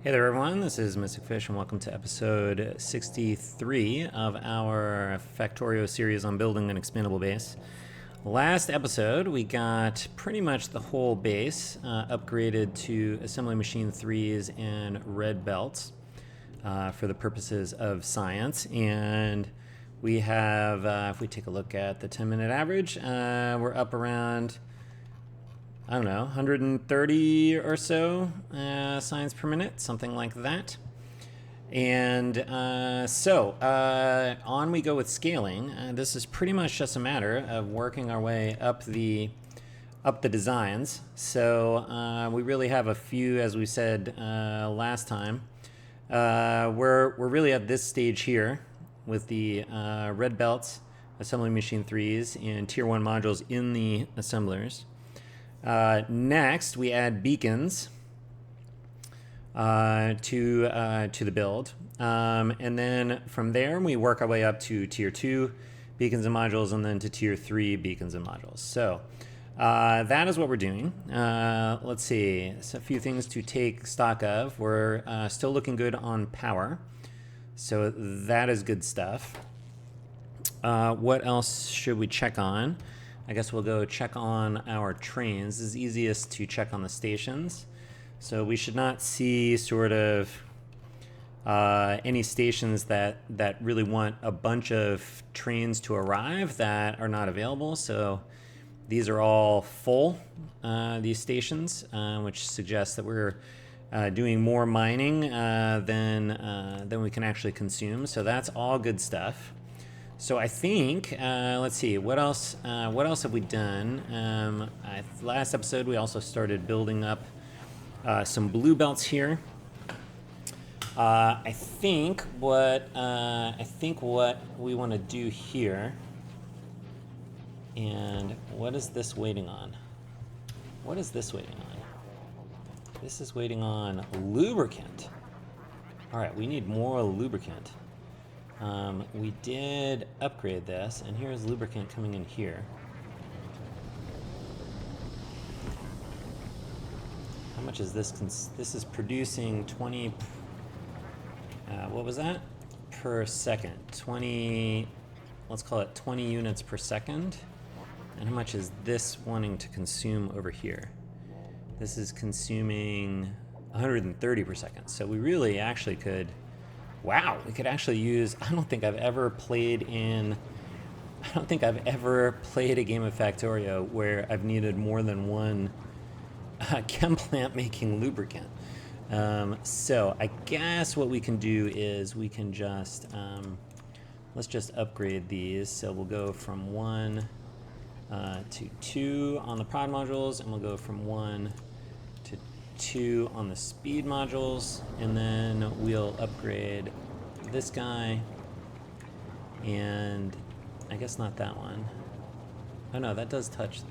Hey there everyone, this is Mystic Fish and welcome to episode 63 of our Factorio series on building an expandable base. Last episode we got pretty much the whole base upgraded to assembly machine 3s and red belts for the purposes of science, and we have, if we take a look at the 10-minute average, we're up around, I don't know, 130 or so science per minute, something like that. And on we go with scaling. This is pretty much just a matter of working our way up the designs. So we really have a few, as we said last time. We're really at this stage here with the red belts, assembly machine 3s, and tier 1 modules in the assemblers. Next, we add beacons to the build, and then from there we work our way up to tier 2 beacons and modules, and then to tier 3 beacons and modules. So that is what we're doing. Let's see, so a few things to take stock of. We're still looking good on power, so that is good stuff. What else should we check on? I guess we'll go check on our trains. This is easiest to check on the stations. So we should not see sort of any stations that really want a bunch of trains to arrive that are not available. So these are all full, these stations, which suggests that we're doing more mining than we can actually consume. So that's all good stuff. So I think, let's see, what else have we done? Last episode we also started building up some blue belts here. I think what we want to do here, and what is this waiting on? What is this waiting on? This is waiting on lubricant. All right, we need more lubricant. We did upgrade this, and here's lubricant coming in here. How much is this? This is producing 20, what was that? Per second. 20, let's call it 20 units per second. And how much is this wanting to consume over here? This is consuming 130 per second. So we really actually could, wow, we could actually use, I don't think I've ever played a game of Factorio where I've needed more than one chem plant making lubricant. So I guess what we can do is we can just, let's just upgrade these. So we'll go from 1 to 2 on the prod modules, and we'll go from 1 to 2 on the speed modules, and then we'll upgrade this guy, and I guess not that one. Oh no, that does touch,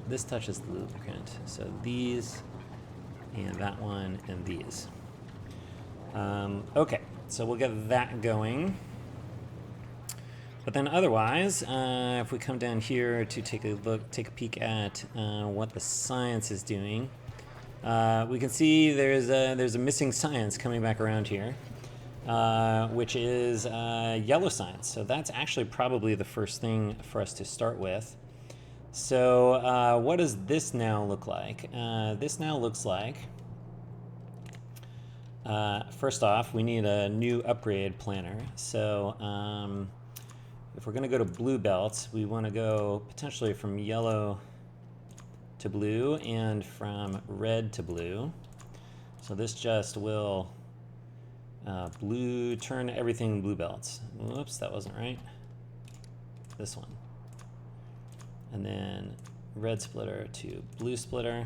this touches the lubricant. So these, and that one, and these. Okay, so we'll get that going. But then otherwise, if we come down here to take a peek at what the science is doing, we can see there's a missing science coming back around here, which is yellow science. So that's actually probably the first thing for us to start with. So what does this now look like? This now looks like, first off, we need a new upgrade planner. So if we're going to go to blue belts, we want to go potentially from yellow to blue and from red to blue. So this just will turn everything blue belts. Whoops, that wasn't right. This one. And then red splitter to blue splitter.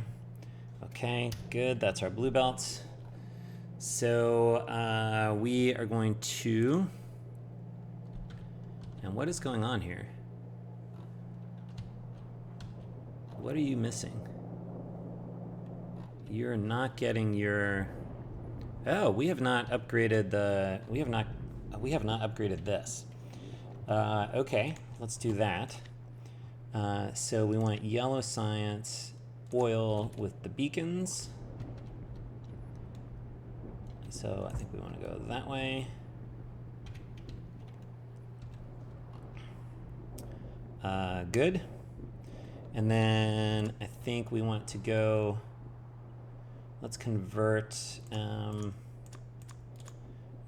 Okay, good, that's our blue belts. So we are going to, and what is going on here? What are you missing? You're not getting your, oh, we have not upgraded the, we have not upgraded this. Okay, let's do that. So we want yellow science oil with the beacons. So I think we want to go that way. Good. And then I think we want to go, let's convert, we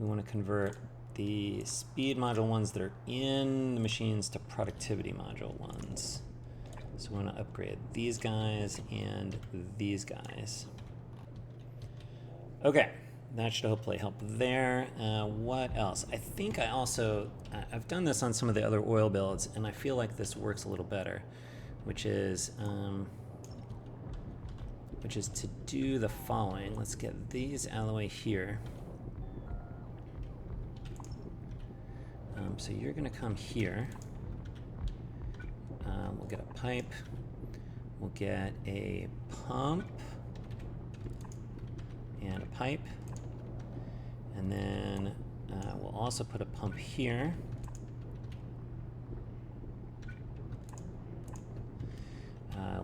want to convert the speed module ones that are in the machines to productivity module ones. So we want to upgrade these guys and these guys. Okay, that should hopefully help there. What else? I think I also, I've done this on some of the other oil builds, and I feel like this works a little better, which is to do the following. Let's get these out of the way here. So you're going to come here. We'll get a pipe. We'll get a pump and a pipe. And then we'll also put a pump here.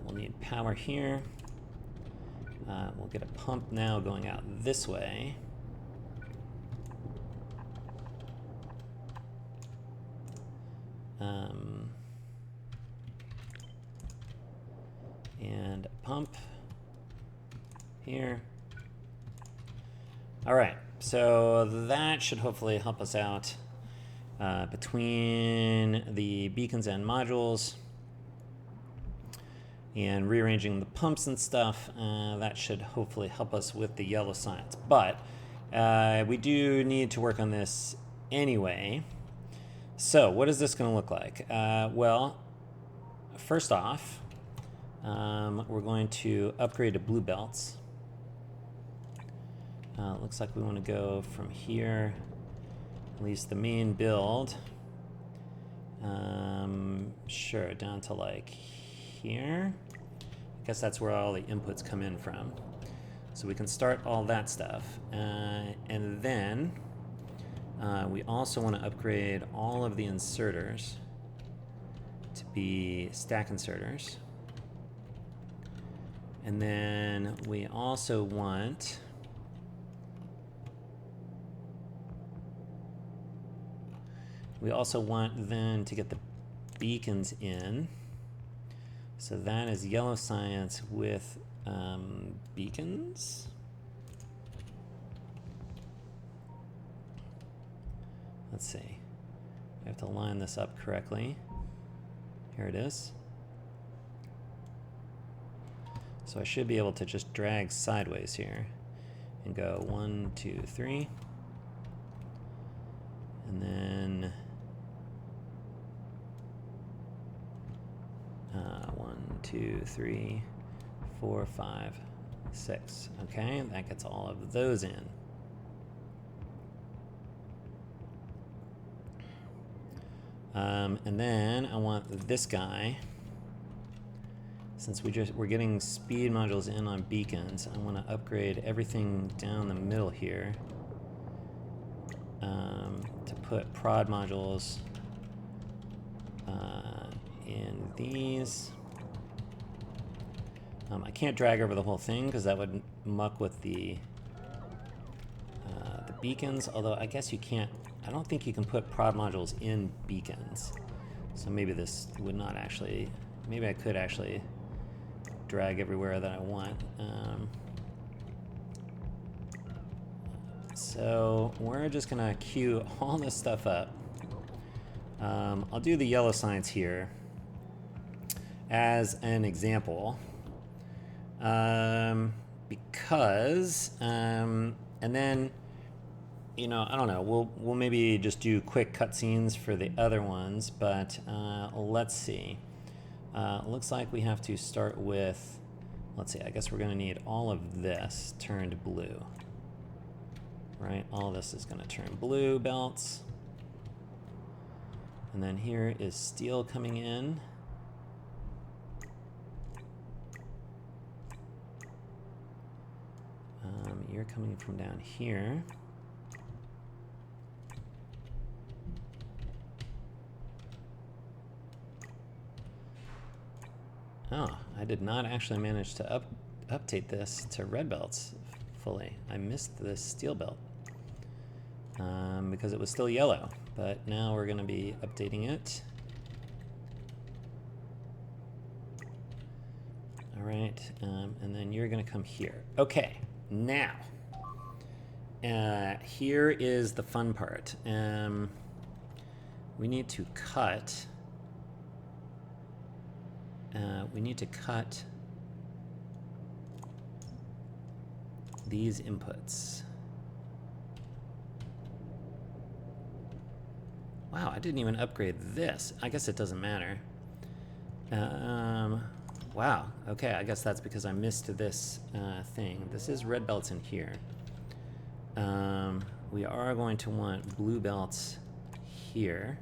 We'll need power here. We'll get a pump now going out this way. And a pump here. All right, so that should hopefully help us out between the beacons and modules and rearranging the pumps and stuff. That should hopefully help us with the yellow science. But we do need to work on this anyway. So what is this going to look like? Well, first off, we're going to upgrade to blue belts. Looks like we want to go from here, at least the main build, sure, down to like here. I guess that's where all the inputs come in from. So we can start all that stuff. And then we also want to upgrade all of the inserters to be stack inserters. And then we also want then to get the beacons in. So that is yellow science with beacons. Let's see. I have to line this up correctly. Here it is. So I should be able to just drag sideways here and go 1, 2, 3. And then 1, 2, 3, 4, 5, 6. Okay, that gets all of those in. And then I want this guy. Since we're getting speed modules in on beacons, I want to upgrade everything down the middle here to put prod modules in these. I can't drag over the whole thing because that would muck with the beacons, although I guess you can't. I don't think you can put prod modules in beacons. So maybe this would not actually, maybe I could actually drag everywhere that I want. So we're just gonna queue all this stuff up. I'll do the yellow science here as an example. Because, and then, you know, I don't know, we'll maybe just do quick cutscenes for the other ones, but let's see. Looks like we have to start with, let's see, I guess we're gonna need all of this turned blue. Right, all of this is gonna turn blue belts. And then here is steel coming in. You're coming from down here. Oh, I did not actually manage to update this to red belts fully. I missed this steel belt because it was still yellow, but now we're going to be updating it. All right, and then you're going to come here. Okay, now, here is the fun part. We need to cut. These inputs. Wow, I didn't even upgrade this. I guess it doesn't matter. Wow, okay, I guess that's because I missed this thing. This is red belts in here. We are going to want blue belts here.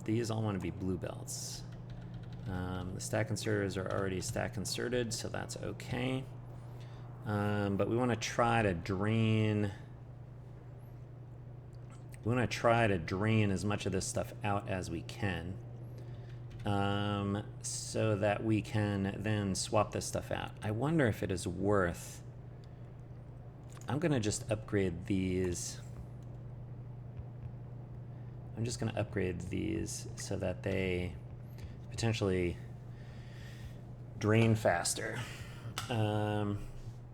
These all want to be blue belts. The stack inserters are already stack inserted, so that's okay. But we want to try to drain. We want to try to drain as much of this stuff out as we can, so that we can then swap this stuff out. I wonder if it is worth. I'm going to just upgrade these. I'm just going to upgrade these so that they potentially drain faster,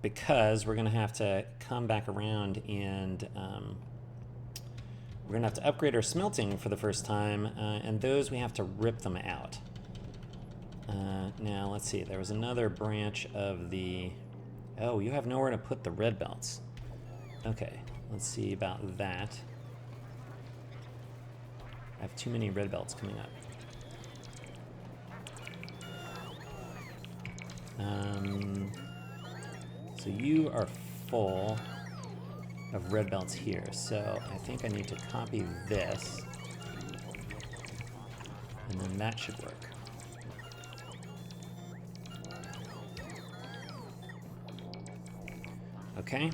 because we're going to have to come back around and we're going to have to upgrade our smelting for the first time, and those we have to rip them out. Now, let's see. There was another branch of the... Oh, you have nowhere to put the red belts. Okay, let's see about that. I have too many red belts coming up. So you are full of red belts here, so I think I need to copy this, and then that should work. Okay.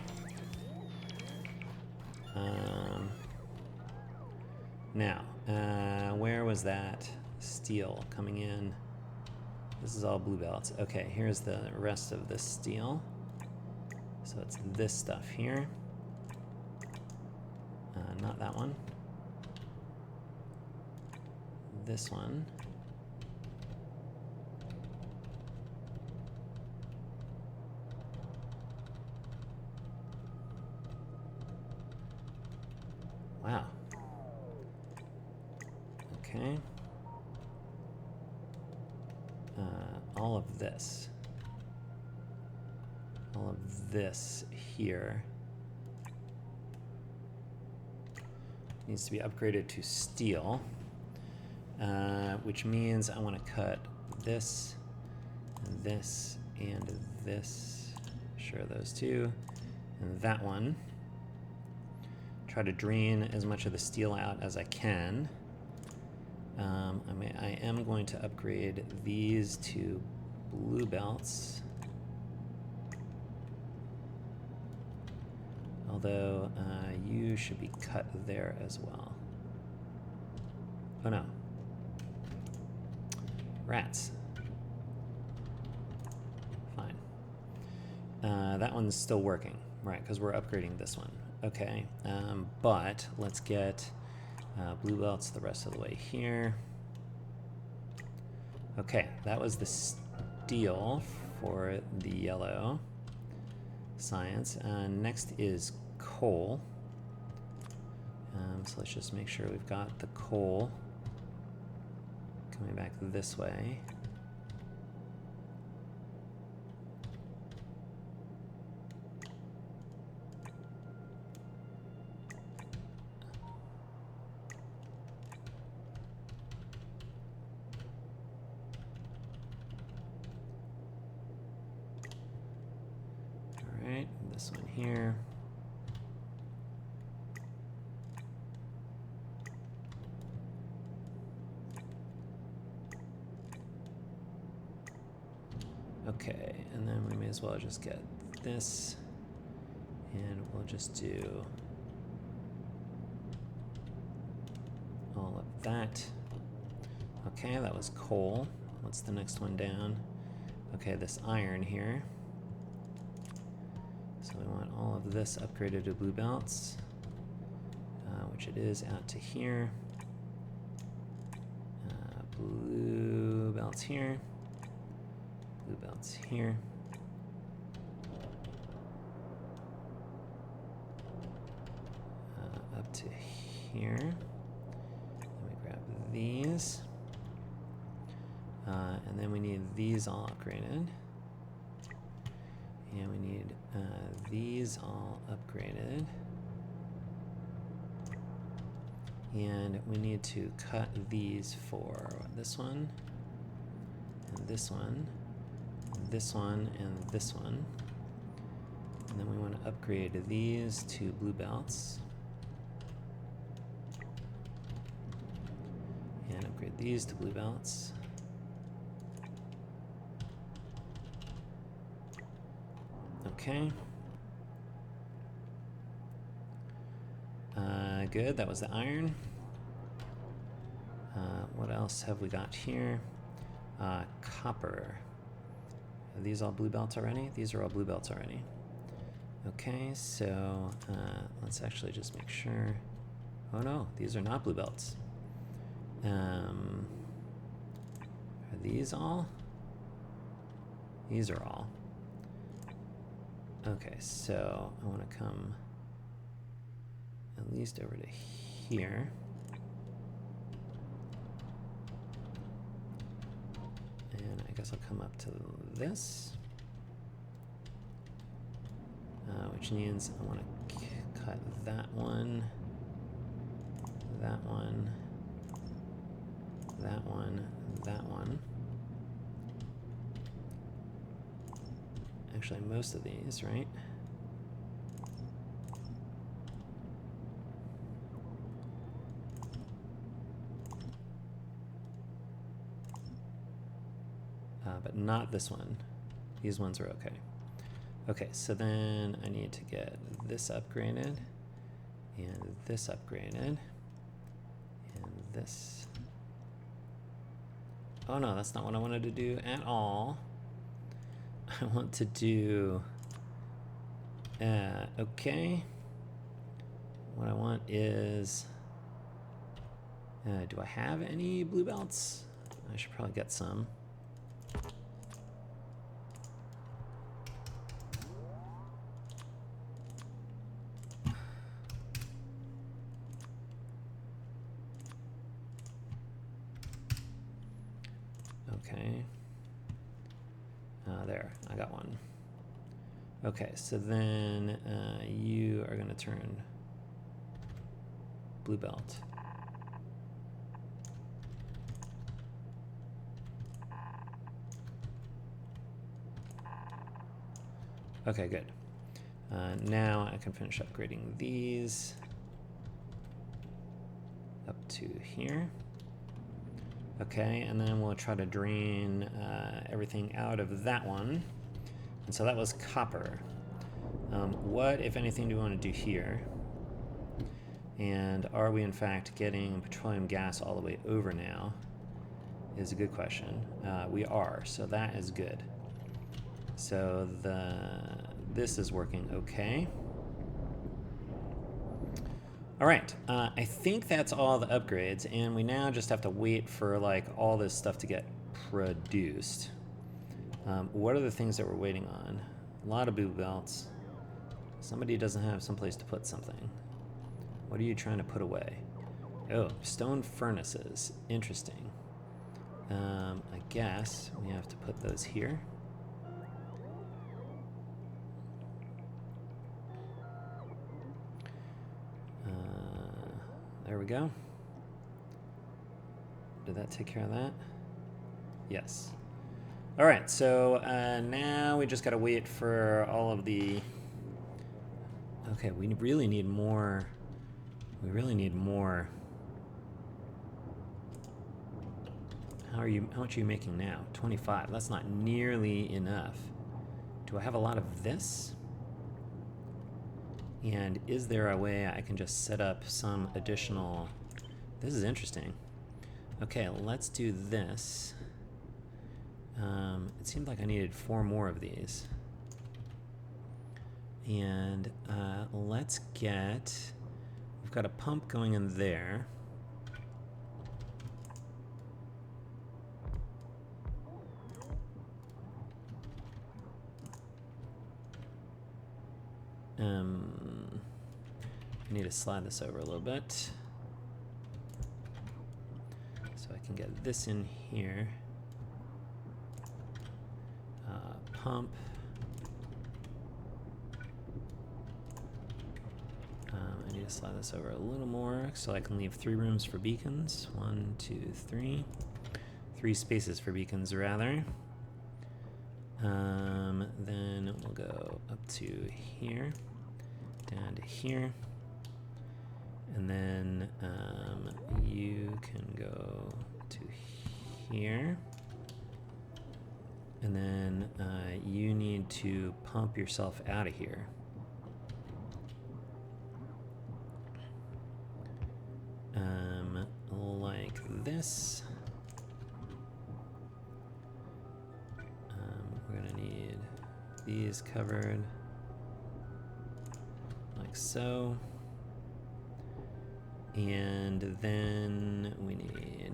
Now, where was that steel coming in? This is all blue belts. Okay, here's the rest of the steel. So it's this stuff here. Not that one. This one. Wow. Okay. All of this. All of this here needs to be upgraded to steel, which means I want to cut this, and this, and this. Sure, those two, and that one. Try to drain as much of the steel out as I can. I am going to upgrade these to blue belts. Although you should be cut there as well. Oh no. Rats. Fine. That one's still working, right, because we're upgrading this one. Okay, but let's get blue belts the rest of the way here. Okay, that was the steel for the yellow science. Next is coal. So let's just make sure we've got the coal coming back this way. This one here. Okay, and then we may as well just get this, and we'll just do all of that. Okay, that was coal. What's the next one down? Okay, this iron here. this upgraded to blue belts, which it is out to here. Blue belts here, blue belts here. Up to here. Then we grab these. And then we need these all upgraded. And we need these all upgraded. And we need to cut these for this one, and this one, and this one, and this one. And then we want to upgrade these to blue belts. And upgrade these to blue belts. Okay. Good, that was the iron. What else have we got here? Copper. Are these all blue belts already? These are all blue belts already. Okay, so let's actually just make sure. Oh no, these are not blue belts. Are these all? These are all. Okay, so I want to come at least over to here. And I guess I'll come up to this, which means I want to cut that one, that one, that one, that one. Actually, most of these, right? But not this one. These ones are okay. Okay, so then I need to get this upgraded, and this upgraded, and this. Oh no, that's not what I wanted to do at all. I want to do, okay. What I want is, do I have any blue belts? I should probably get some. Okay. There, I got one. Okay, so then you are going to turn blue belt. Okay, good. Now I can finish upgrading these up to here. Okay, and then we'll try to drain everything out of that one. And so that was copper. What, if anything, do we want to do here? And are we, in fact, getting petroleum gas all the way over now? Is a good question. We are, so that is good. So this is working okay. All right, I think that's all the upgrades, and we now just have to wait for like all this stuff to get produced. What are the things that we're waiting on? A lot of blue belts. Somebody doesn't have someplace to put something. What are you trying to put away? Oh, stone furnaces. Interesting. I guess we have to put those here. There we go. Did that take care of that? Yes. All right, so now we just got to wait for all of the... Okay, we really need more. We really need more. How much are you making now? 25. That's not nearly enough. Do I have a lot of this? And is there a way I can just set up some additional... This is interesting. Okay, let's do this. It seemed like I needed 4 more of these. And let's get, we've got a pump going in there. I need to slide this over a little bit so I can get this in here. Pump. I need to slide this over a little more so I can leave 3 rooms for beacons. 1, 2, 3. 3 spaces for beacons, rather. Then we'll go up to here, down to here, and then you can go to here, and then you need to pump yourself out of here. Like this. We're gonna need these covered like so, and then we need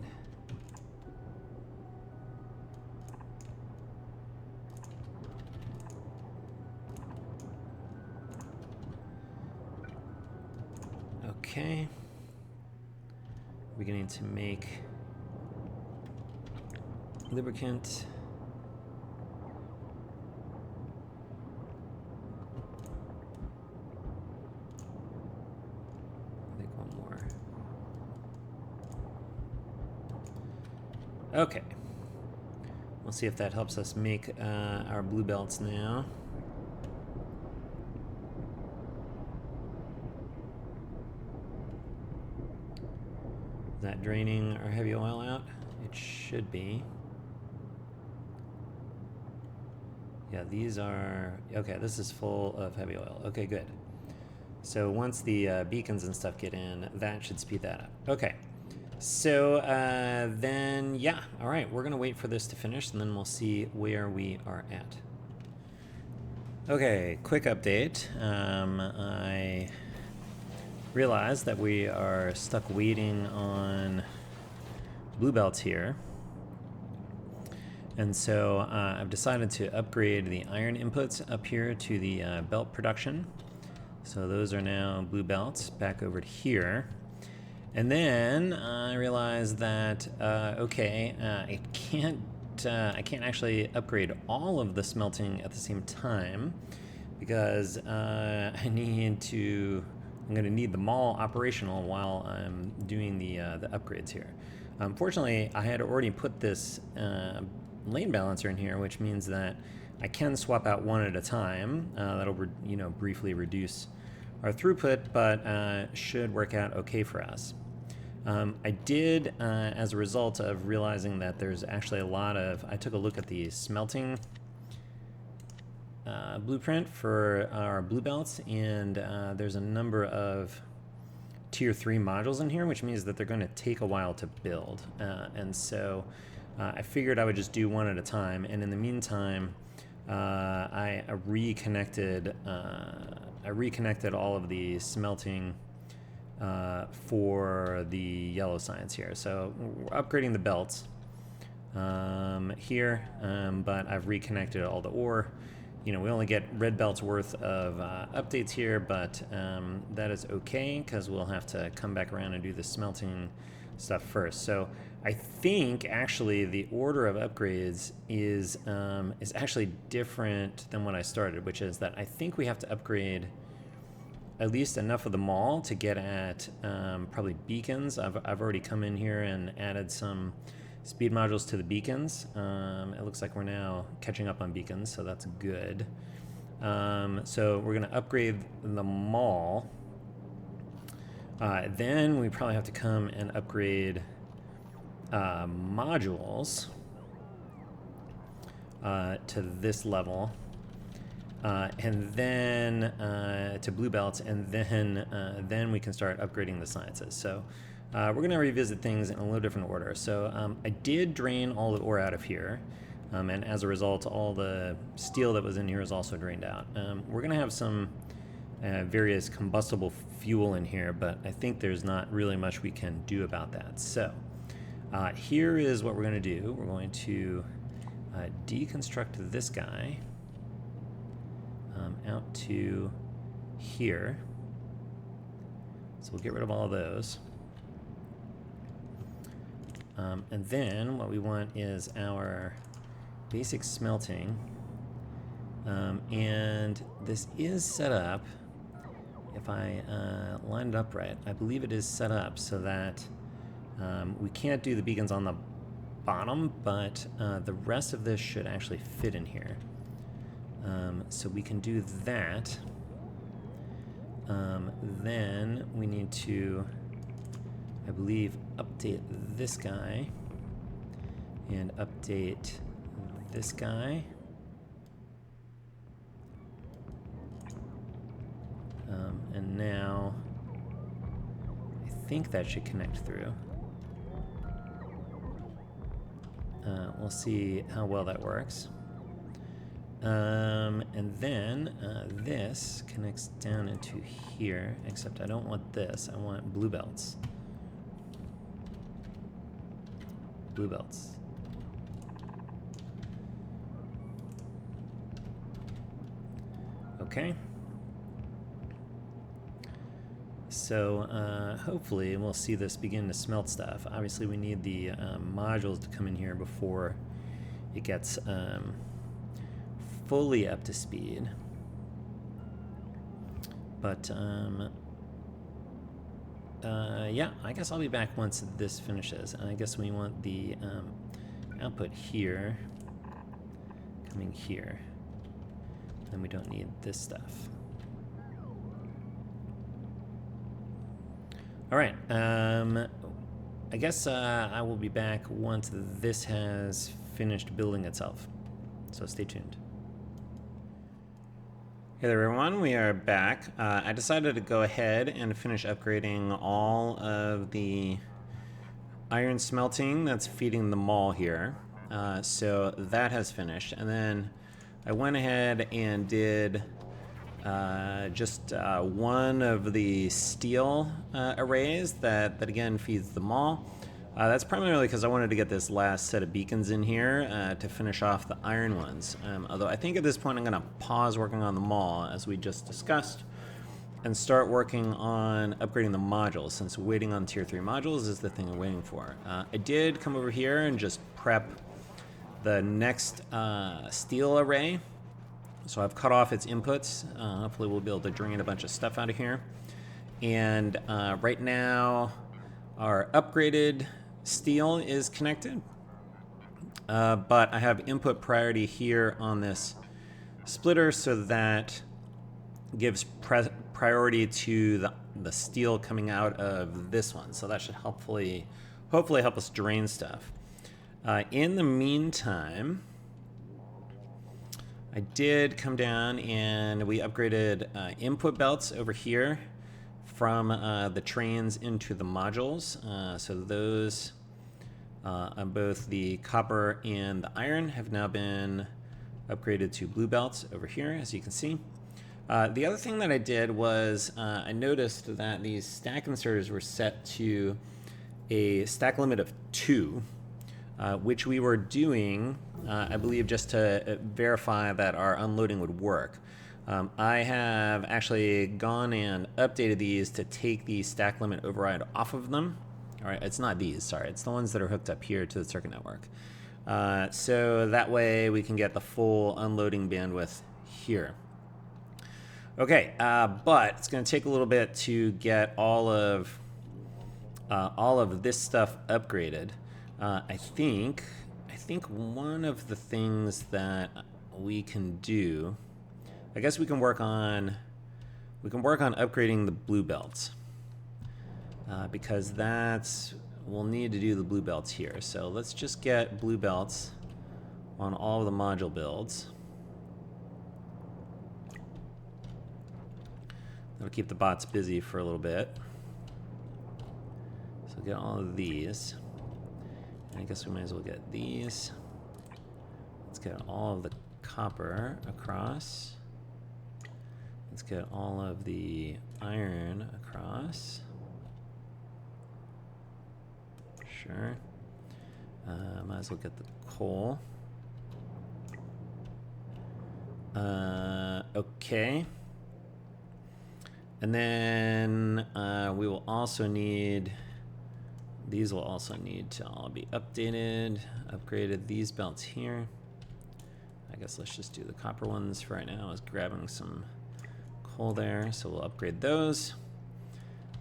okay. We're beginning to make lubricant. Okay, we'll see if that helps us make our blue belts now. Is that draining our heavy oil out? It should be. Yeah, these are, okay, this is full of heavy oil. Okay, good. So once the beacons and stuff get in, that should speed that up. Okay. So then, yeah, all right, we're gonna wait for this to finish and then we'll see where we are at. Okay, quick update. I realized that we are stuck waiting on blue belts here. And so I've decided to upgrade the iron inputs up here to the belt production. So those are now blue belts back over to here. And then I realized that I can't actually upgrade all of the smelting at the same time because I'm going to need the mall operational while I'm doing the upgrades here. Unfortunately, I had already put this lane balancer in here, which means that I can swap out one at a time. That'll briefly reduce our throughput, but should work out okay for us. I did, as a result of realizing that there's actually a lot of, I took a look at the smelting blueprint for our blue belts, and there's a number of tier 3 modules in here, which means that they're going to take a while to build. And so I figured I would just do one at a time, and in the meantime, I reconnected all of the smelting for the yellow science here. So we're upgrading the belts here, but I've reconnected all the ore. We only get red belts worth of updates here, but that is okay because we'll have to come back around and do the smelting stuff first. So I think actually the order of upgrades is actually different than when I started, which is that I think we have to upgrade at least enough of the mall to get at probably beacons. I've already come in here and added some speed modules to the beacons. It looks like we're now catching up on beacons, so that's good. So we're going to upgrade the mall. Then we probably have to come and upgrade modules to this level. And then to blue belts, and then we can start upgrading the sciences. So we're going to revisit things in a little different order. So I did drain all the ore out of here. And as a result, all the steel that was in here is also drained out. We're going to have some various combustible fuel in here, but I think there's not really much we can do about that. So here is what we're going to do. We're going to deconstruct this guy out to here. So we'll get rid of all of those. And then what we want is our basic smelting. And this is set up, if I line it up right, I believe it is set up so that we can't do the beacons on the bottom, but the rest of this should actually fit in here. So we can do that. Then we need to, I believe, update this guy and update this guy. And now I think that should connect through. We'll see how well that works. And then this connects down into here, except I don't want this. I want blue belts. Blue belts. Okay. So hopefully we'll see this begin to smelt stuff. Obviously we need the modules to come in here before it gets fully up to speed. But yeah, I guess I'll be back once this finishes. And I guess we want the output here coming here. Then we don't need this stuff. All right, I guess I will be back once this has finished building itself. So stay tuned. Hey there everyone, we are back. I decided to go ahead and finish upgrading all of the iron smelting that's feeding the mall here. So that has finished. And then I went ahead and did just one of the steel arrays that again feeds the mall. That's primarily because I wanted to get this last set of beacons in here to finish off the iron ones. Although I think at this point I'm going to pause working on the mall, as we just discussed, and start working on upgrading the modules, since waiting on tier 3 modules is the thing I'm waiting for. I did come over here and just prep the next steel array. So I've cut off its inputs. Hopefully we'll be able to drain a bunch of stuff out of here. And right now our upgraded steel is connected. But I have input priority here on this splitter, so that gives priority to the steel coming out of this one. So that should hopefully help us drain stuff. In the meantime, I did come down and we upgraded input belts over here from the trains into the modules. So those on both the copper and the iron have now been upgraded to blue belts over here, as you can see. The other thing that I did was I noticed that these stack inserters were set to a stack limit of 2. Which we were doing, I believe, just to verify that our unloading would work. I have actually gone and updated these to take the stack limit override off of them. All right, it's not these, sorry. It's the ones that are hooked up here to the circuit network. So that way we can get the full unloading bandwidth here. Okay, but it's going to take a little bit to get all of this stuff upgraded. I think one of the things that we can do, I guess we can work on upgrading the blue belts, because we'll need to do the blue belts here. So let's just get blue belts on all of the module builds. That'll keep the bots busy for a little bit. So get all of these. I guess we might as well get these, get all of the copper across. Let's get all of the iron across. Sure. Might as well get the coal. Okay. And then we will also need, these will also need to all be updated, upgraded. These belts here. I guess let's just do the copper ones for right now. I was grabbing some coal there, so we'll upgrade those.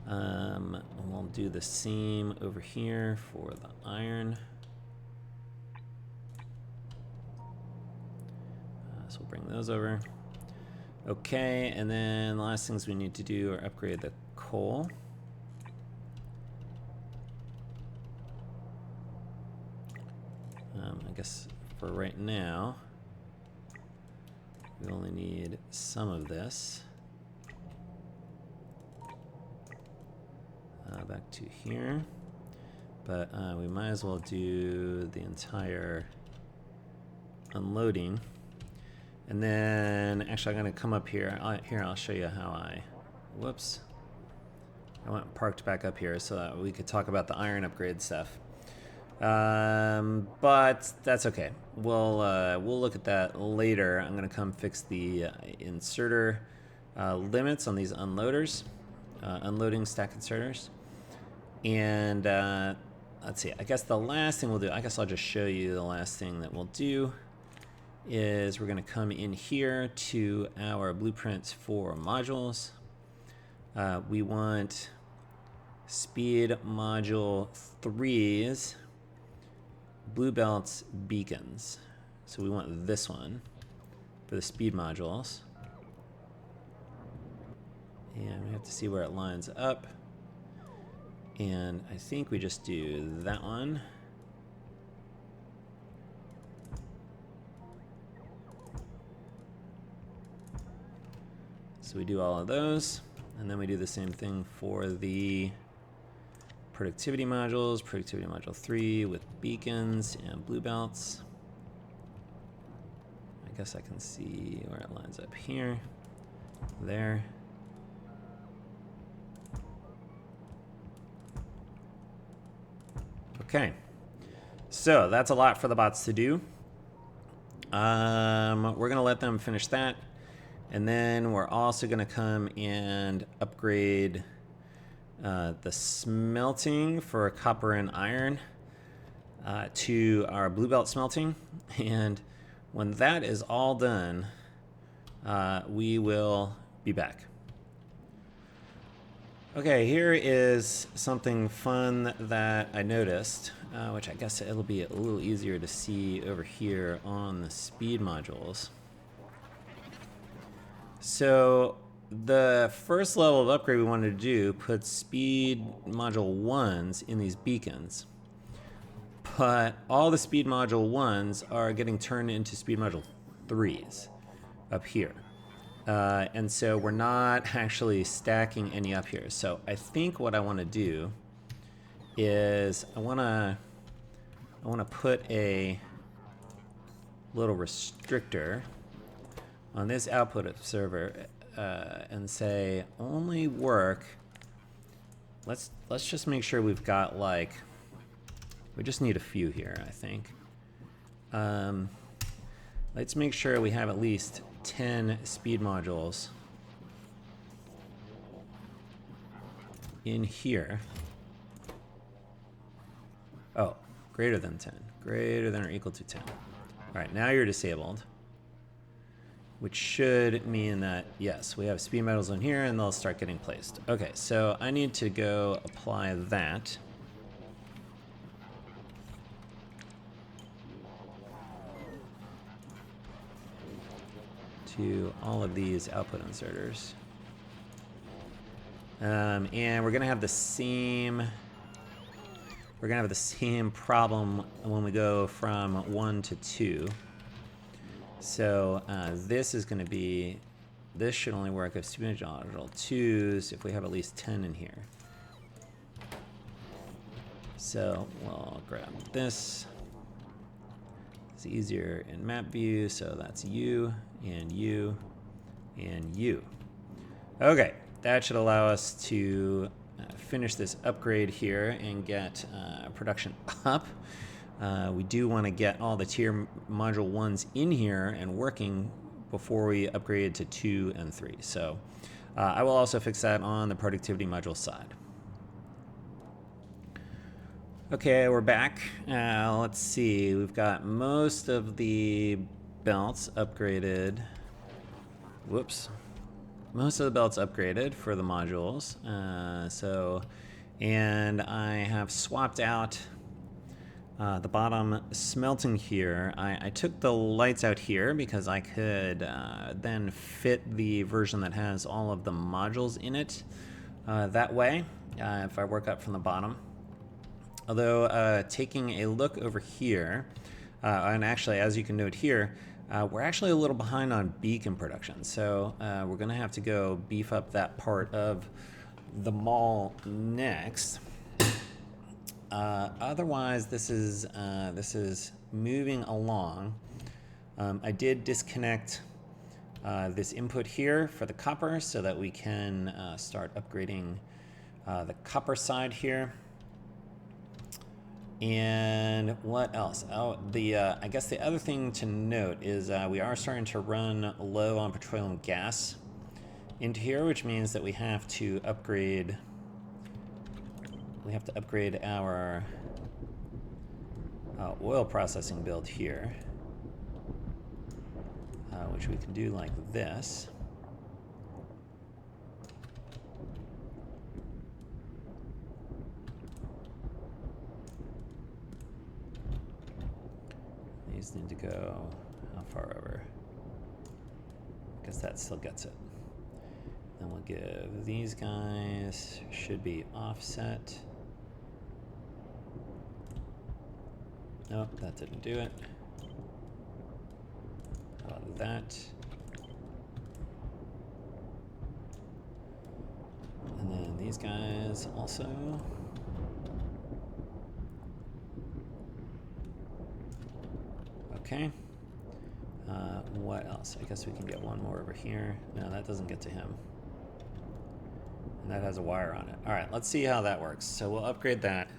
And we'll do the same over here for the iron. So we'll bring those over. Okay, and then the last things we need to do are upgrade the coal. I guess for right now, we only need some of this. Back to here. But we might as well do the entire unloading. And then, actually, I'm going to come up here. I'll show you how I, whoops. I went parked back up here so that we could talk about the iron upgrade stuff. But that's okay. We'll look at that later. I'm going to come fix the inserter limits on these unloaders, unloading stack inserters. And let's see, I guess the last thing we'll do, I guess I'll just show you the last thing that we'll do is we're going to come in here to our blueprints for modules. We want speed module 3's blue belts beacons. So we want this one for the speed modules. And we have to see where it lines up. And I think we just do that one. So we do all of those, and then we do the same thing for the productivity modules, productivity module 3 with beacons and blue belts. I guess I can see where it lines up here, there. Okay, so that's a lot for the bots to do. We're gonna let them finish that. And then we're also gonna come and upgrade the smelting for copper and iron to our blue belt smelting. And when that is all done, we will be back. Okay, here is something fun that I noticed, which I guess it'll be a little easier to see over here on the speed modules. So the first level of upgrade we wanted to do put speed module 1s in these beacons. But all the speed module 1s are getting turned into speed module 3s up here. And so we're not actually stacking any up here. So I think what I want to do is I want to put a little restrictor on this output observer and say only work. Let's just make sure we've got like, we just need a few here, I think. Let's make sure we have at least 10 speed modules in here. Oh, greater than 10. Greater than or equal to 10. All right, now you're disabled, which should mean that, yes, we have speed modules in here and they'll start getting placed. Okay, so I need to go apply that. To all of these output inserters. And we're gonna have the same problem when we go from 1 to 2. So this is gonna be, this should only work if speed module 2s if we have at least 10 in here. So we'll grab this, It's easier in map view, so that's you and you and you. Okay, that should allow us to finish this upgrade here and get production up. We do want to get all the tier module 1s in here and working before we upgrade to 2 and 3. So I will also fix that on the productivity module side. Okay, we're back. Let's see, we've got most of the belts upgraded. Whoops. Most of the belts upgraded for the modules. And I have swapped out the bottom smelting here. I took the lights out here because I could then fit the version that has all of the modules in it that way if I work up from the bottom. Although taking a look over here, and actually as you can note here, we're actually a little behind on beacon production. So we're gonna have to go beef up that part of the mall next. Otherwise, this is moving along. I did disconnect this input here for the copper so that we can start upgrading the copper side here. And what else? Oh, I guess the other thing to note is we are starting to run low on petroleum gas into here, which means that we have to upgrade. We have to upgrade our oil processing build here, which we can do like this. These need to go how far over? I guess that still gets it. Then we'll give these guys, should be offset. Nope, that didn't do it. How about that? And then these guys also. Okay. What else? I guess we can get one more over here. No, that doesn't get to him. And that has a wire on it. All right, let's see how that works. So we'll upgrade that.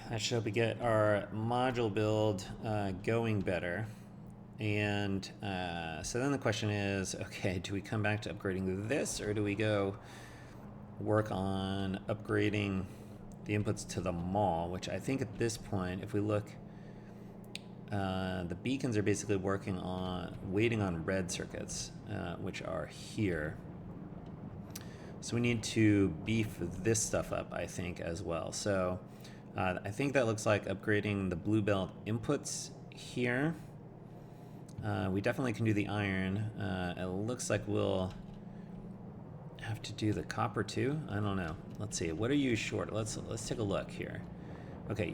That should get our module build going better. And so then the question is, okay, do we come back to upgrading this, or do we go work on upgrading the inputs to the mall, which I think at this point, if we look, the beacons are basically waiting on red circuits, which are here. So we need to beef this stuff up, I think, as well. So I think that looks like upgrading the blue belt inputs here. We definitely can do the iron. It looks like we'll have to do the copper too. I don't know. Let's see. What are you short? Let's take a look here. Okay,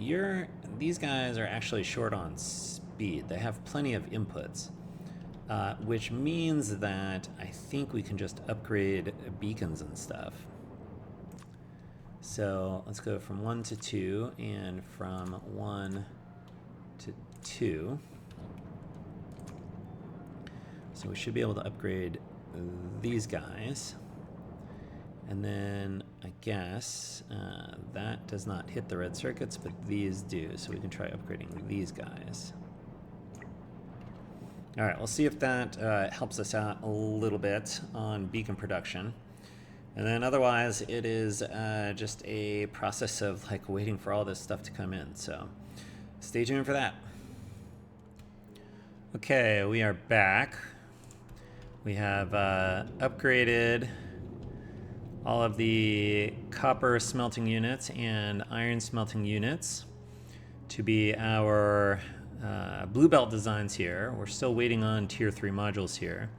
these guys are actually short on speed. They have plenty of inputs, which means that I think we can just upgrade beacons and stuff. So let's go from 1 to 2 and from 1 to 2. So we should be able to upgrade these guys. And then I guess that does not hit the red circuits, but these do. So we can try upgrading these guys. All right, we'll see if that helps us out a little bit on beacon production. And then otherwise, it is just a process of like waiting for all this stuff to come in. So stay tuned for that. Okay, we are back. We have upgraded all of the copper smelting units and iron smelting units to be our blue belt designs here. We're still waiting on tier 3 modules here.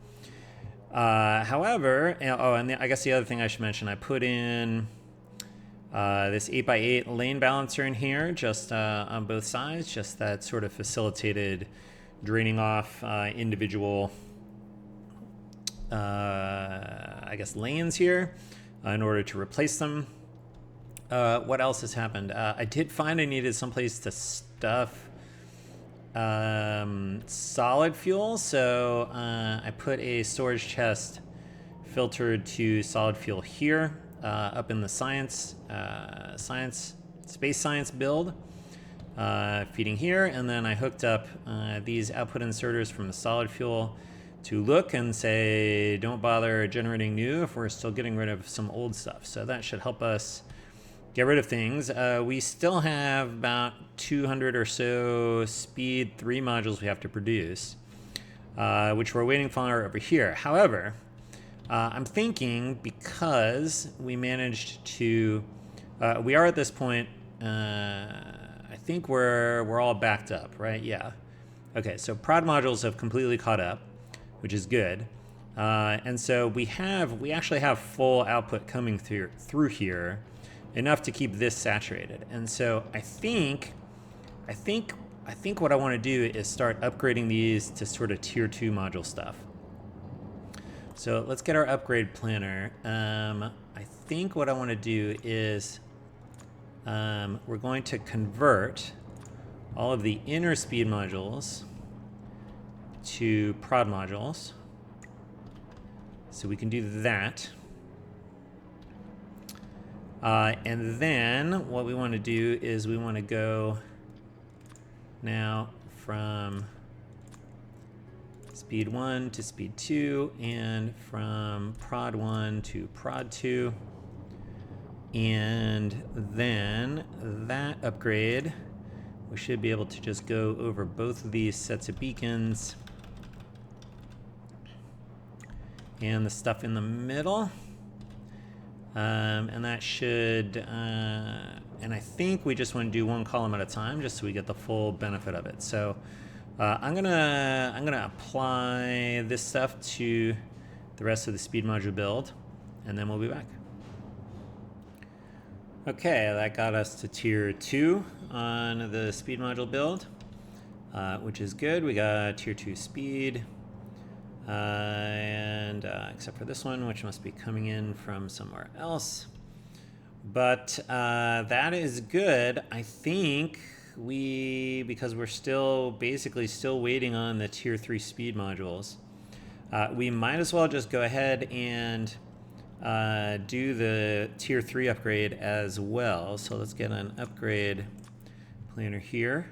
However, I guess the other thing I should mention, I put in this 8x8 lane balancer in here just on both sides, just that sort of facilitated draining off individual I guess lanes here in order to replace them. What else has happened? I did find I needed someplace to stuff solid fuel. So I put a storage chest filtered to solid fuel here, up in the space science build, feeding here. And then I hooked up these output inserters from the solid fuel to look and say, don't bother generating new if we're still getting rid of some old stuff. So that should help us get rid of things. We still have about 200 or so speed 3 modules we have to produce, which we're waiting for over here. However, I'm thinking because we managed to, we are at this point, I think we're all backed up, right? Yeah. Okay, so prod modules have completely caught up, which is good. And so we actually have full output coming through here, enough to keep this saturated. And so I think what I want to do is start upgrading these to sort of tier 2 module stuff. So let's get our upgrade planner. I think what I want to do is we're going to convert all of the inner speed modules to prod modules. So we can do that. And then what we want to do is we want to go now from speed 1 to speed 2 and from prod 1 to prod 2. And then that upgrade, we should be able to just go over both of these sets of beacons and the stuff in the middle. And that should, and I think we just want to do one column at a time just so we get the full benefit of it. So I'm gonna apply this stuff to the rest of the speed module build, and then we'll be back. Okay, that got us to tier 2 on the speed module build, which is good. We got tier 2 speed. And except for this one, which must be coming in from somewhere else. But that is good. I think because we're still basically waiting on the tier 3 speed modules, we might as well just go ahead and do the tier 3 upgrade as well. So let's get an upgrade planner here.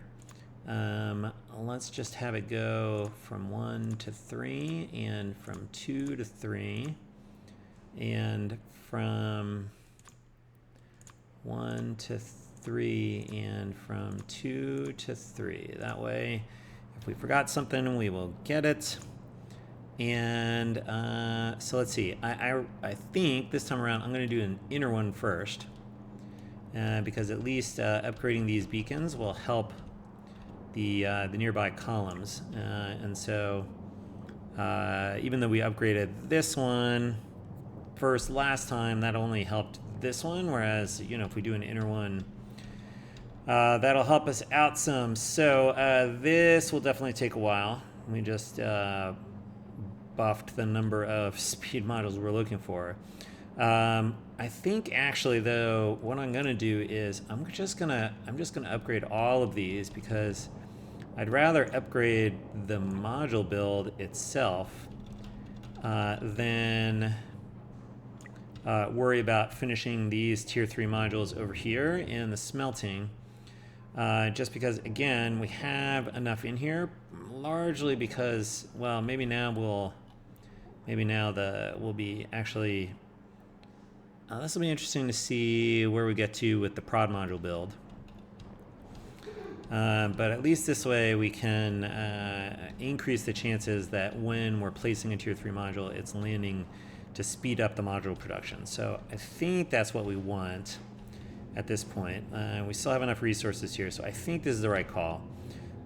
Let's just have it go from 1 to 3 and from 2 to 3 and from 1 to 3 and from 2 to 3. That way, if we forgot something, we will get it. And so let's see. I think this time around I'm going to do an inner one first, because at least upgrading these beacons will help the nearby columns. And so even though we upgraded this one first last time, that only helped this one, whereas if we do an inner one, that'll help us out some. So this will definitely take a while. We just buffed the number of speed modules we're looking for. I think actually though, what I'm gonna do is I'm just gonna upgrade all of these, because I'd rather upgrade the module build itself than worry about finishing these tier 3 modules over here in the smelting. Just because, again, we have enough in here, largely because, well, maybe now we'll be actually. This will be interesting to see where we get to with the prod module build. But at least this way we can increase the chances that when we're placing a tier 3 module, it's landing to speed up the module production. So I think that's what we want at this point. We still have enough resources here, so I think this is the right call.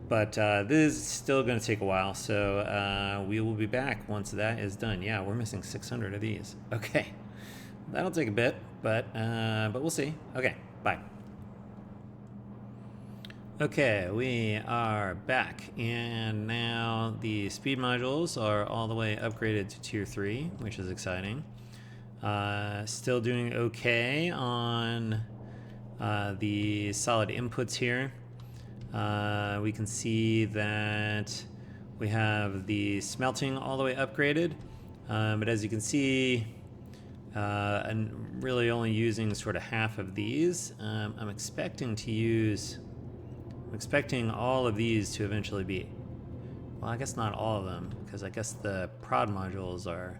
But this is still going to take a while, so we will be back once that is done. Yeah, we're missing 600 of these. Okay, that'll take a bit, but we'll see. Okay, bye. Okay, we are back, and now the speed modules are all the way upgraded to tier 3, which is exciting. Still doing okay on the solid inputs here. We can see that we have the smelting all the way upgraded, but as you can see, I'm really only using sort of half of these. I'm expecting all of these to eventually be, well, I guess not all of them, because I guess the prod modules are,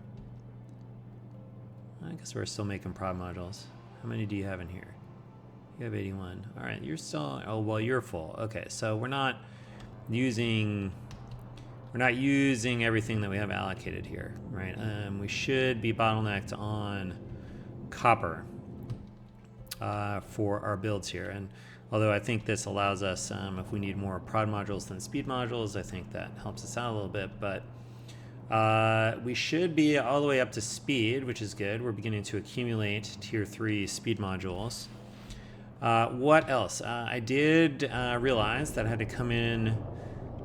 I guess we're still making prod modules. How many do you have in here? You have 81. All right, you're still, oh, well, you're full. Okay, so we're not using everything that we have allocated here, right? We should be bottlenecked on copper for our builds here. And although I think this allows us, if we need more prod modules than speed modules, I think that helps us out a little bit. But we should be all the way up to speed, which is good. We're beginning to accumulate tier 3 speed modules. What else? I did realize that I had to come in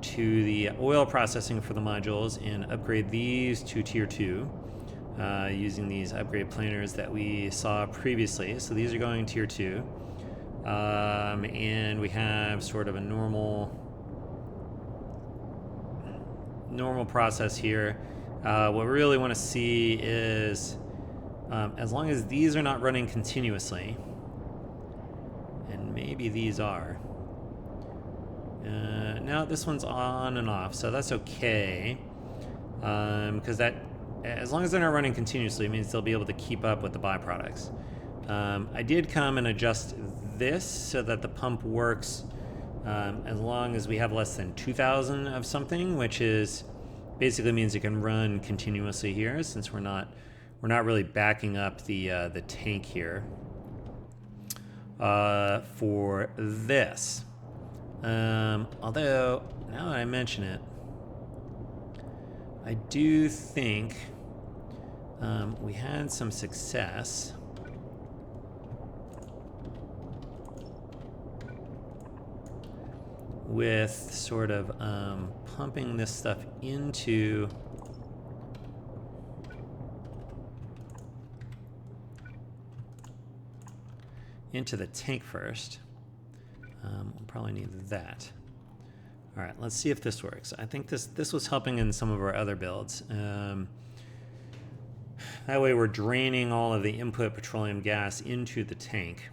to the oil processing for the modules and upgrade these to tier 2 using these upgrade planers that we saw previously. So these are going tier 2. And we have sort of a normal process here. What we really want to see is as long as these are not running continuously, and maybe these are. No, this one's on and off, so that's okay. Because that, as long as they're not running continuously, it means they'll be able to keep up with the byproducts. I did come and adjust this so that the pump works as long as we have less than 2,000 of something, which is basically means it can run continuously here, since we're not really backing up the tank here for this. Although now that I mention it, I do think we had some success with sort of pumping this stuff into the tank first. We'll probably need that. All right, let's see if this works. I think this was helping in some of our other builds. That way we're draining all of the input petroleum gas into the tank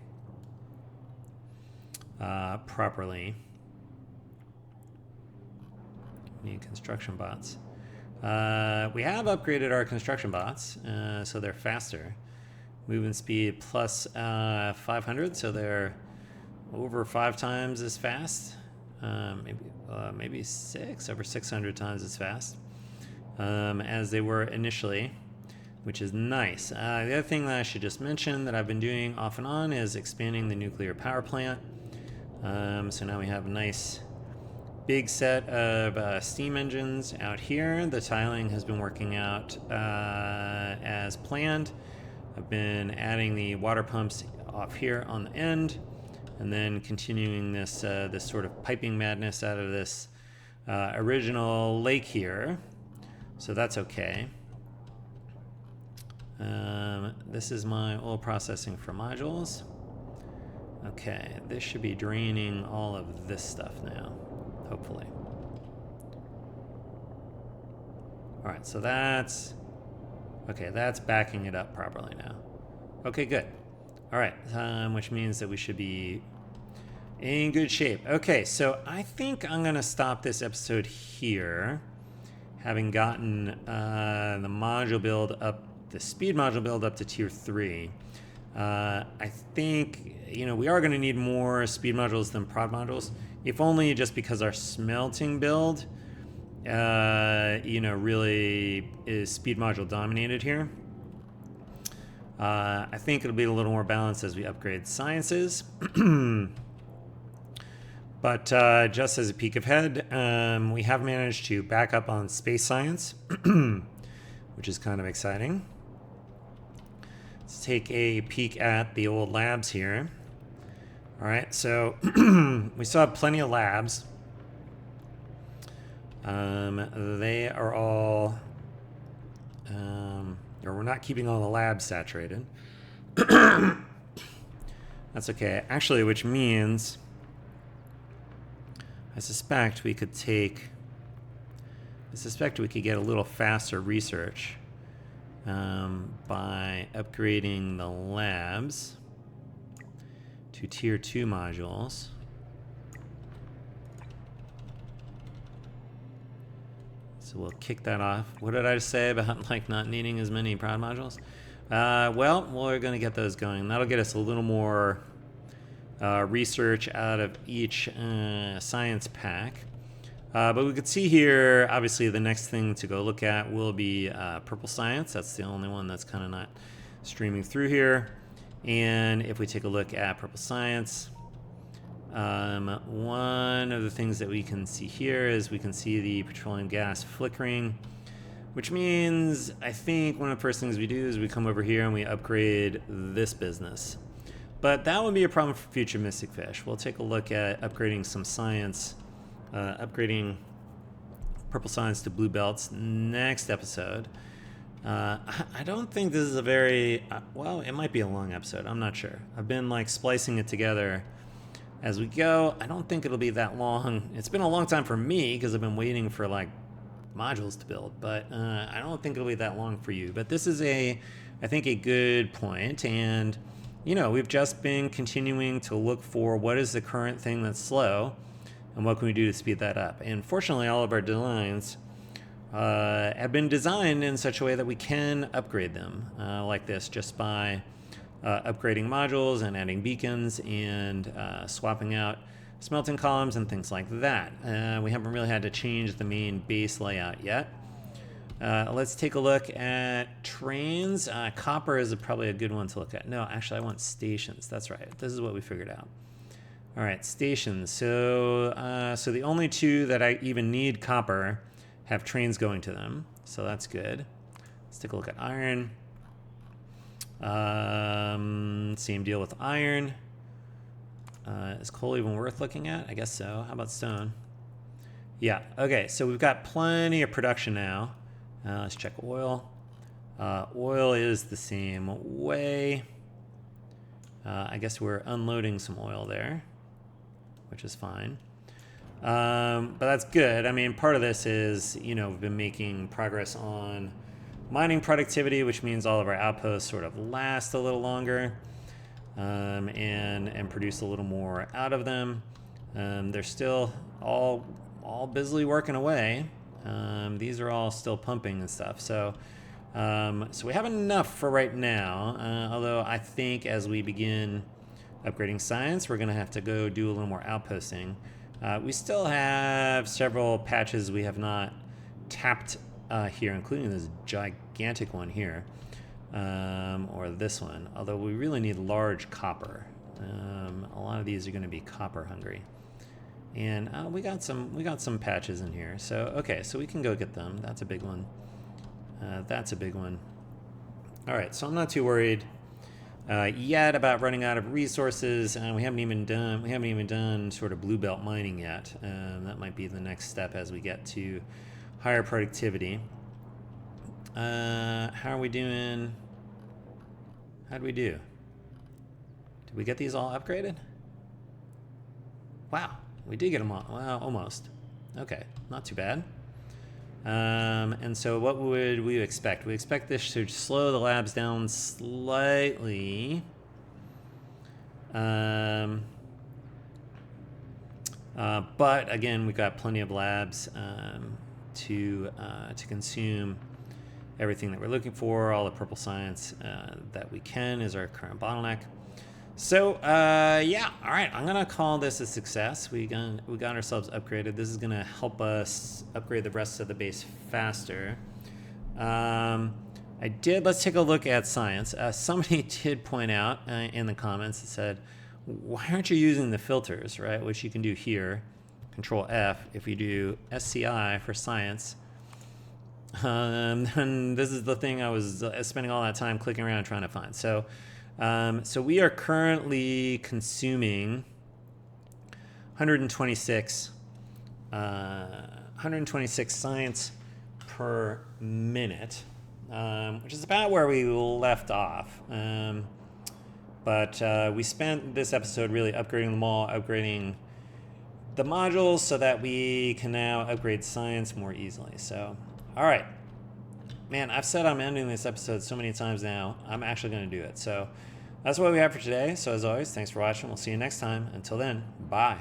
properly. Need construction bots. We have upgraded our construction bots, so they're faster. Movement speed plus 500, so they're over 5 times as fast. Maybe over 600 times as fast as they were initially, which is nice. The other thing that I should just mention that I've been doing off and on is expanding the nuclear power plant. So now we have a nice big set of steam engines out here. The tiling has been working out as planned. I've been adding the water pumps off here on the end, and then continuing this this sort of piping madness out of this original lake here. So that's okay. This is my oil processing for modules. Okay, this should be draining all of this stuff now, hopefully. All right, so that's okay. That's backing it up properly now. Okay, good. All right, which means that we should be in good shape. Okay, so I think I'm gonna stop this episode here, having gotten the module build up, the speed module build up to tier 3. I think, we are gonna need more speed modules than prod modules, if only just because our smelting build, really is speed module dominated here. I think it'll be a little more balanced as we upgrade sciences. But just as a peek ahead, we have managed to back up on space science, which is kind of exciting. Let's take a peek at the old labs here. All right, so we still have plenty of labs. They are all, or we're not keeping all the labs saturated. That's okay, actually, which means I suspect we could get a little faster research by upgrading the labs to tier 2 modules. So we'll kick that off. What did I say about like not needing as many prod modules? Well, we're going to get those going. That'll get us a little more research out of each science pack. But we could see here, obviously, the next thing to go look at will be purple science. That's the only one that's kind of not streaming through here. And if we take a look at purple science, one of the things that we can see here is we can see the petroleum gas flickering, which means I think one of the first things we do is we come over here and we upgrade this business. But that would be a problem for future Mystic Fish. We'll take a look at upgrading some science, upgrading purple science to blue belts next episode. I don't think this is a very, well, it might be a long episode. I'm not sure. I've been like splicing it together as we go. I don't think it'll be that long. It's been a long time for me because I've been waiting for like modules to build, but I don't think it'll be that long for you. But this is I think a good point. And, you know, we've just been continuing to look for what is the current thing that's slow and what can we do to speed that up. And fortunately, all of our designs have been designed in such a way that we can upgrade them like this just by upgrading modules and adding beacons and swapping out smelting columns and things like that. We haven't really had to change the main base layout yet. Let's take a look at trains. Copper is probably a good one to look at. No, actually, I want stations. That's right. This is what we figured out. All right, stations. So the only two that I even need copper have trains going to them. So that's good. Let's take a look at iron. Same deal with iron. Is coal even worth looking at? I guess so. How about stone? Yeah, okay, so we've got plenty of production now. Let's check oil. Oil is the same way. I guess we're unloading some oil there, which is fine. But that's good. I mean, part of this is, you know, we've been making progress on mining productivity, which means all of our outposts sort of last a little longer and produce a little more out of them. They're still all busily working away. These are all still pumping and stuff. So we have enough for right now. Although I think as we begin upgrading science, we're going to have to go do a little more outposting. We still have several patches we have not tapped here, including this gigantic one here, or this one. Although we really need large copper. A lot of these are going to be copper hungry. And we got some patches in here. So okay, so we can go get them. That's a big one. That's a big one. All right, so I'm not too worried yet about running out of resources. We haven't even done sort of blue belt mining yet. That might be the next step as we get to higher productivity. How are we doing? How'd we do? Did we get these all upgraded? Wow. We did get them all. Well, almost. Okay, not too bad. And so what would we expect? We expect this to slow the labs down slightly. But again, we've got plenty of labs to consume everything that we're looking for. All the purple science that we can is our current bottleneck. So yeah, all right, I'm gonna call this a success. We got ourselves upgraded. This is gonna help us upgrade the rest of the base faster. Let's take a look at science. Somebody did point out in the comments that said, why aren't you using the filters, right? Which you can do here, Control F. If you do SCI for science, and this is the thing I was spending all that time clicking around trying to find. So we are currently consuming 126 science per minute, which is about where we left off. But we spent this episode really upgrading them all, upgrading the modules so that we can now upgrade science more easily. So, all right. Man, I've said I'm ending this episode so many times now. I'm actually going to do it. So that's what we have for today. So as always, thanks for watching. We'll see you next time. Until then, bye.